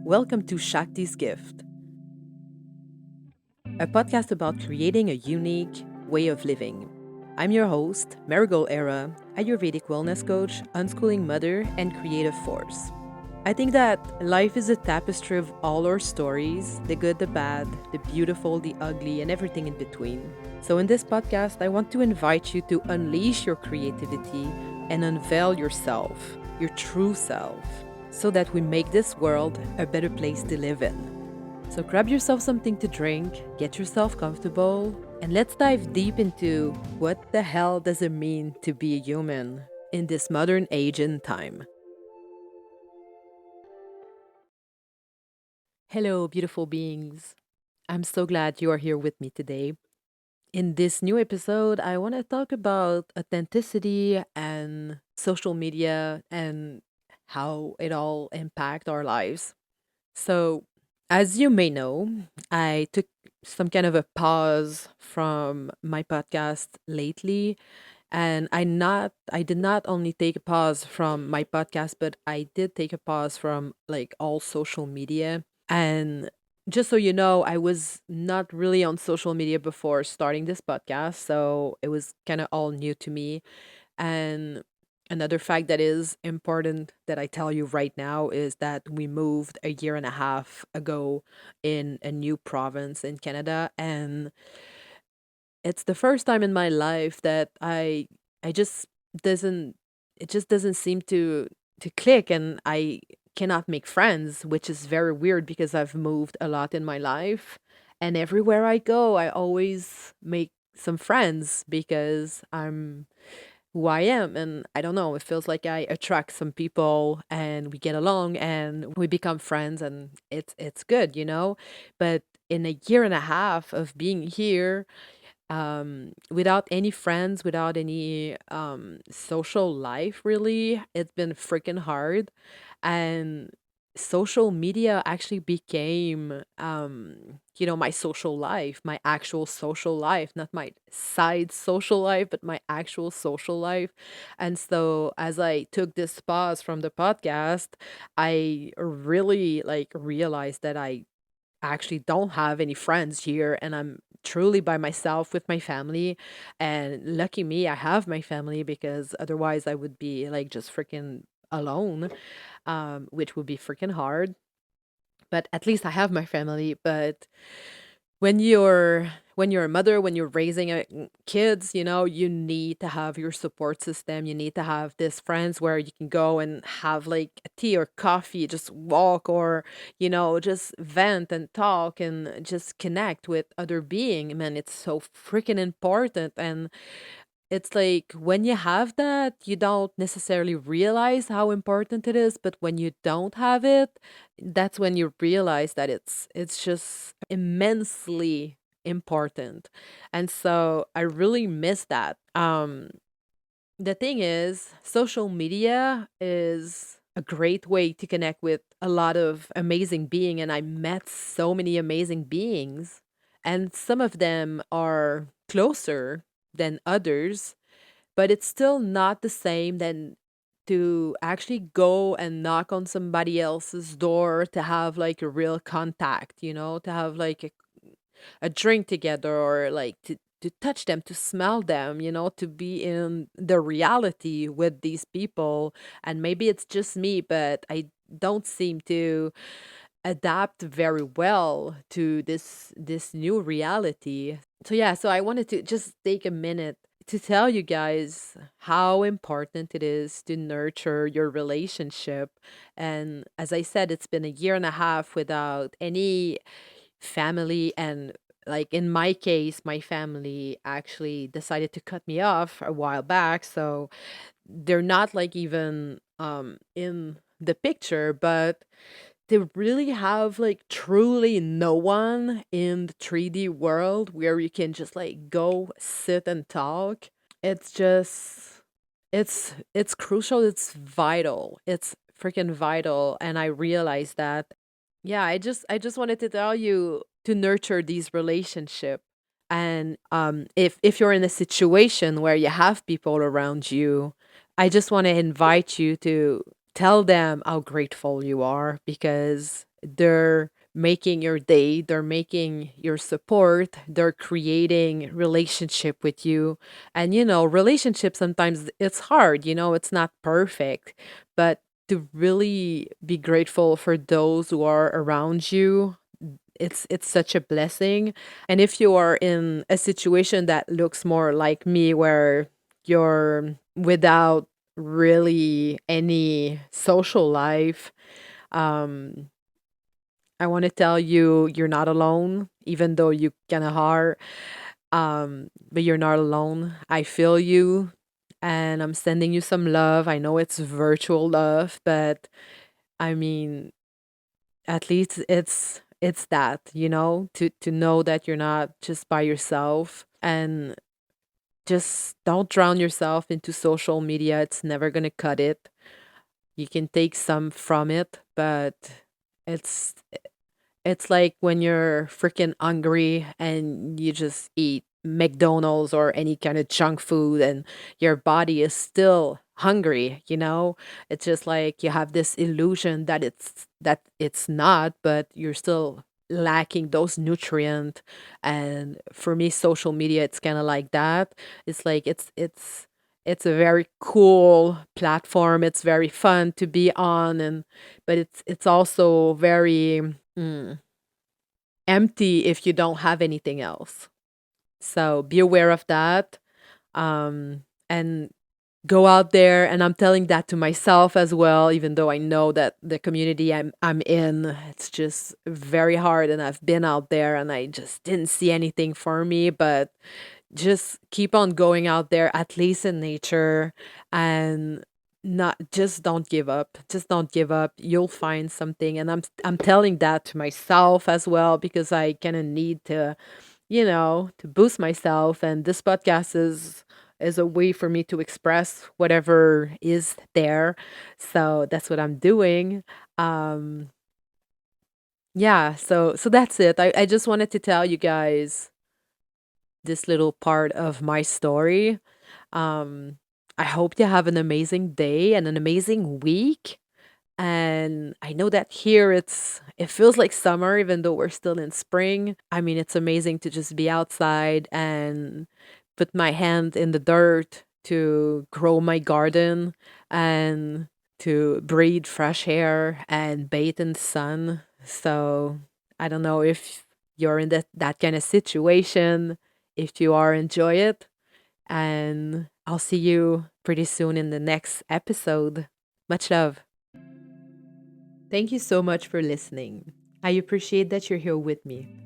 Welcome to Shakti's Gift, a podcast about creating a unique way of living. I'm your host, Marigol Era, Ayurvedic wellness coach, unschooling mother, and creative force. I think that life is a tapestry of all our stories, the good, the bad, the beautiful, the ugly, and everything in between. So, in this podcast, I want to invite you to unleash your creativity and unveil yourself, your true self, so that we make this world a better place to live in. So grab yourself something to drink, get yourself comfortable, and let's dive deep into what the hell does it mean to be a human in this modern age and time. Hello, beautiful beings. I'm so glad you are here with me today. In this new episode, I want to talk about authenticity and social media and how it all impact our lives. So, as you may know, I took some kind of a pause from my podcast lately, and I did not only take a pause from my podcast, but I did take a pause from like all social media. And just so you know, I was not really on social media before starting this podcast, so it was kind of all new to me. And another fact that is important that I tell you right now is that we moved a year and a half ago in a new province in Canada, and it's the first time in my life that I just doesn't it just doesn't seem to click, and I cannot make friends, which is very weird because I've moved a lot in my life, and everywhere I go I always make some friends because I'm who I am. And I don't know, it feels like I attract some people and we get along and we become friends, and it's good, you know? But in a year and a half of being here, without any friends, without any social life really, it's been freaking hard. And social media actually became my social life, my actual social life, not my side social life, but my actual social life. And so as I took this pause from the podcast, I really like realized that I actually don't have any friends here, and I'm truly by myself with my family. And lucky me, I have my family, because otherwise I would be like just freaking alone, which would be freaking hard. But at least I have my family. But when you're a mother, when you're raising kids, you need to have your support system. You need to have this friends where you can go and have like a tea or coffee, just walk, or just vent and talk and just connect with other being. Man, it's so freaking important. And it's like when you have that, you don't necessarily realize how important it is, but when you don't have it, that's when you realize that it's just immensely important. And so I really miss that. The thing is, social media is a great way to connect with a lot of amazing being, and I met so many amazing beings, and some of them are closer than others, but it's still not the same than to actually go and knock on somebody else's door, to have like a real contact, to have like a drink together, or like to touch them, to smell them, to be in the reality with these people. And maybe it's just me, but I don't seem to adapt very well to this new reality. So yeah, so I wanted to just take a minute to tell you guys how important it is to nurture your relationship. And as I said, it's been a year and a half without any family. And like in my case, my family actually decided to cut me off a while back, so they're not like even in the picture. But they really have like truly no one in the 3D world where you can just like go sit and talk. It's just it's crucial, it's vital. It's freaking vital, and I realized that. Yeah, I just wanted to tell you to nurture these relationship. And if you're in a situation where you have people around you, I just want to invite you to tell them how grateful you are, because They're making your day, they're making your support, they're creating relationship with you. And relationship sometimes it's hard, it's not perfect, but to really be grateful for those who are around you, it's such a blessing. And if you are in a situation that looks more like me, where you're without really any social life, um I want to tell you, you're not alone, even though you kind of are. But you're not alone. I feel you, and I'm sending you some love. I know it's virtual love, but I mean, at least it's that, to know that you're not just by yourself. And just don't drown yourself into social media. It's never gonna cut it. You can take some from it, but it's it's like when you're freaking hungry and you just eat McDonald's or any kind of junk food, and your body is still hungry. It's just like you have this illusion that it's not, but you're still lacking those nutrients. And for me, social media, it's kind of like that. It's like it's a very cool platform. It's very fun to be on, but it's also very mm, empty if you don't have anything else. So be aware of that. And go out there, and I'm telling that to myself as well, even though I know that the community I'm in, it's just very hard, and I've been out there and I just didn't see anything for me. But just keep on going out there, at least in nature, and not just don't give up. Just don't give up. You'll find something. And I'm telling that to myself as well, because I kind of need to boost myself. And this podcast is a way for me to express whatever is there. So that's what I'm doing. Um yeah, so that's it. I just wanted to tell you guys this little part of my story. Um, I hope you have an amazing day and an amazing week. And I know that here it feels like summer, even though we're still in spring. I mean, it's amazing to just be outside and put my hand in the dirt to grow my garden, and to breathe fresh air and bathe in the sun. So I don't know if you're in that kind of situation. If you are, enjoy it. And I'll see you pretty soon in the next episode. Much love. Thank you so much for listening. I appreciate that you're here with me.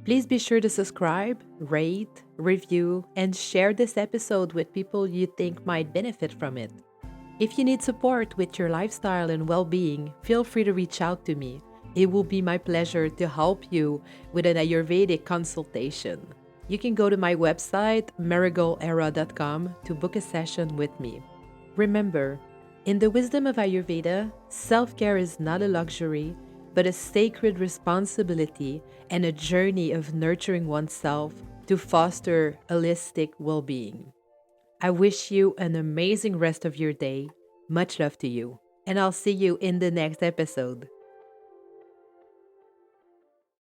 Please be sure to subscribe, rate, review, and share this episode with people you think might benefit from it. If you need support with your lifestyle and well being, feel free to reach out to me. It will be my pleasure to help you with an Ayurvedic consultation. You can go to my website, marigolera.com, to book a session with me. Remember, in the wisdom of Ayurveda, self care is not a luxury, but a sacred responsibility and a journey of nurturing oneself to foster holistic well being. I wish you an amazing rest of your day. Much love to you, and I'll see you in the next episode.